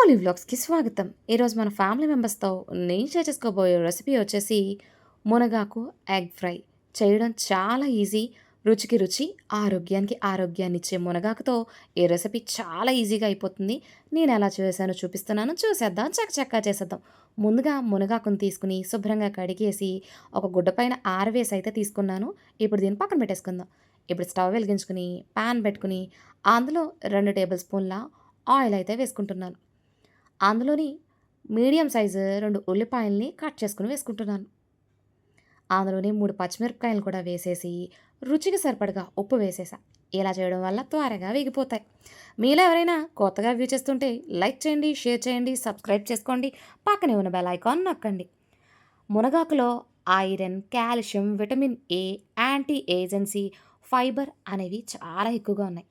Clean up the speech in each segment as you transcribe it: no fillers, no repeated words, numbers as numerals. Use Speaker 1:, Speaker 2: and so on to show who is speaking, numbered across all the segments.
Speaker 1: ఓలీ వ్లాగ్స్‌కి స్వాగతం. ఈరోజు మన ఫ్యామిలీ మెంబర్స్‌తో నేను షేర్ చేసుకోబోయే రెసిపీ వచ్చేసి మునగాకు ఎగ్ ఫ్రై. చేయడం చాలా ఈజీ. రుచికి రుచి, ఆరోగ్యానికి ఆరోగ్యాన్నిచ్చే మునగాకుతో ఈ రెసిపీ చాలా ఈజీగా అయిపోతుంది. నేను ఎలా చేశానో చూపిస్తున్నాను. చూసేద్దాం. చకచకా చేసేద్దాం. ముందుగా మునగాకుని తీసుకొని శుభ్రంగా కడిగేసి ఒక గుడ్డ పైన ఆరవేసి అయితే తీసుకున్నాను. ఇప్పుడు దీన్ని పక్కన పెట్టేసుకుందాం. ఇప్పుడు స్టవ్ వెలిగించుకొని పాన్ పెట్టుకొని అందులో 2 టేబుల్ స్పూన్ల ఆయిల్ అయితే వేసుకుంటున్నాను. అందులోని మీడియం సైజు 2 ఉల్లిపాయల్ని కట్ చేసుకొని వేసుకుంటున్నాను. అందులోని 3 పచ్చిమిరపకాయలు కూడా వేసేసి, రుచికి సరిపడగా ఉప్పు వేసేసా. ఇలా చేయడం వల్ల త్వరగా వేగిపోతాయి. మీలో ఎవరైనా కొత్తగా వ్యూ చేస్తుంటే లైక్ చేయండి, షేర్ చేయండి, సబ్స్క్రైబ్ చేసుకోండి. పక్కనే ఉన్న బెల్ ఐకాన్ నొక్కండి. మునగాకులో iron, calcium, vitamin A, anti agency, fibre అనేవి చాలా ఎక్కువగా ఉన్నాయి.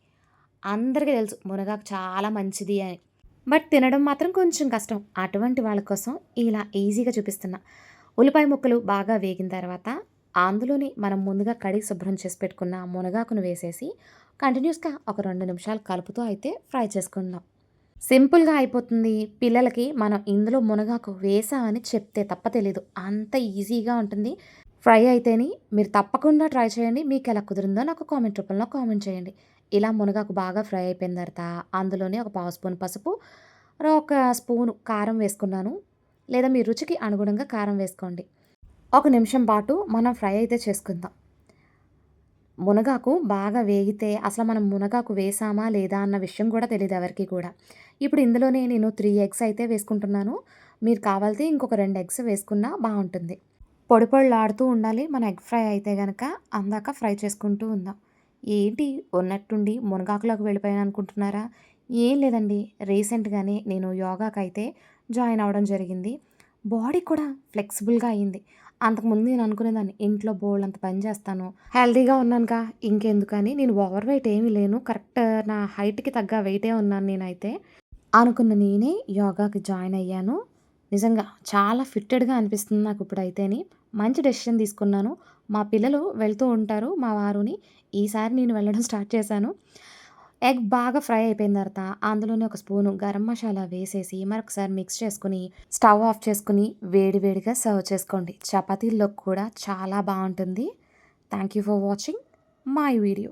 Speaker 1: అందరికీ తెలుసు మునగాకు చాలా మంచిది అని. బట్ తినడం మాత్రం కొంచెం కష్టం. అటువంటి వాళ్ళ కోసం ఇలా ఈజీగా చూపిస్తున్నా. ఉల్లిపాయ ముక్కలు బాగా వేగిన తర్వాత అందులోని మనం ముందుగా కడిగి శుభ్రం చేసి పెట్టుకున్న మునగాకును వేసేసి కంటిన్యూస్‌గా ఒక 2 నిమిషాలు కలుపుతూ అయితే ఫ్రై చేసుకుందాం. సింపుల్‌గా అయిపోతుంది. పిల్లలకి మనం ఇందులో మునగాకు వేసామని చెప్తే తప్ప తెలీదు. అంత ఈజీగా ఉంటుంది. ఫ్రై అయితేని మీరు తప్పకుండా ట్రై చేయండి. మీకెలా కుదిరిందో నాకు కామెంట్ రూపంలో కామెంట్ చేయండి. ఇలా మునగాకు బాగా ఫ్రై అయిపోయిన తర్వాత అందులోనే ఒక పావు స్పూన్ పసుపు, ఒక స్పూను కారం వేసుకున్నాను. లేదా మీ రుచికి అనుగుణంగా కారం వేసుకోండి. ఒక నిమిషం పాటు మనం ఫ్రై అయితే చేసుకుందాం. మునగాకు బాగా వేగితే అసలు మనం మునగాకు వేసామా లేదా అన్న విషయం కూడా తెలీదు ఎవరికీ కూడా. ఇప్పుడు ఇందులోనే నేను 3 ఎగ్స్ అయితే వేసుకుంటున్నాను. మీరు కావాలితే ఇంకొక 2 ఎగ్స్ వేసుకున్నా బావుంటుంది. పొడి పొడిలాడుతూ ఉండాలి మన ఎగ్ ఫ్రై అయితే గనక అందాక ఫ్రై చేసుకుంటూ ఉందాం. ఏంటి ఉన్నట్టుండి మునగాకులోకి వెళ్ళిపోయాను అనుకుంటున్నారా? ఏం లేదండి. రీసెంట్‌గానే నేను యోగాకైతే జాయిన్ అవ్వడం జరిగింది. బాడీ కూడా ఫ్లెక్సిబుల్‌గా అయింది. అంతకుముందు నేను అనుకునేదాన్ని ఇంట్లో బోలెడంత పని చేస్తాను. హెల్తీగా ఉన్నానుగా ఇంకెందుకని నేను ఓవర్ వెయిట్ ఏమీ లేను. కరెక్ట్ నా హైట్‌కి తగ్గ వెయిటే ఉన్నాను నేనైతే. అనుకున్న నేనే యోగాకి జాయిన్ అయ్యాను. నిజంగా చాలా ఫిట్టెడ్‌గా అనిపిస్తుంది నాకిప్పుడైతేని. మంచి డెసిషన్ తీసుకున్నాను. మా పిల్లలు వెళ్తూ ఉంటారు మా వారుని. ఈసారి నేను వెళ్ళడం స్టార్ట్ చేశాను. ఎగ్ బాగా ఫ్రై అయిపోయిన తర్వాత అందులోనే ఒక స్పూను గరం మసాలా వేసేసి మరొకసారి మిక్స్ చేసుకొని స్టవ్ ఆఫ్ చేసుకొని వేడి వేడిగా సర్వ్ చేసుకోండి. చపాతీల్లోకి కూడా చాలా బావుంటుంది. Thank you for watching my video.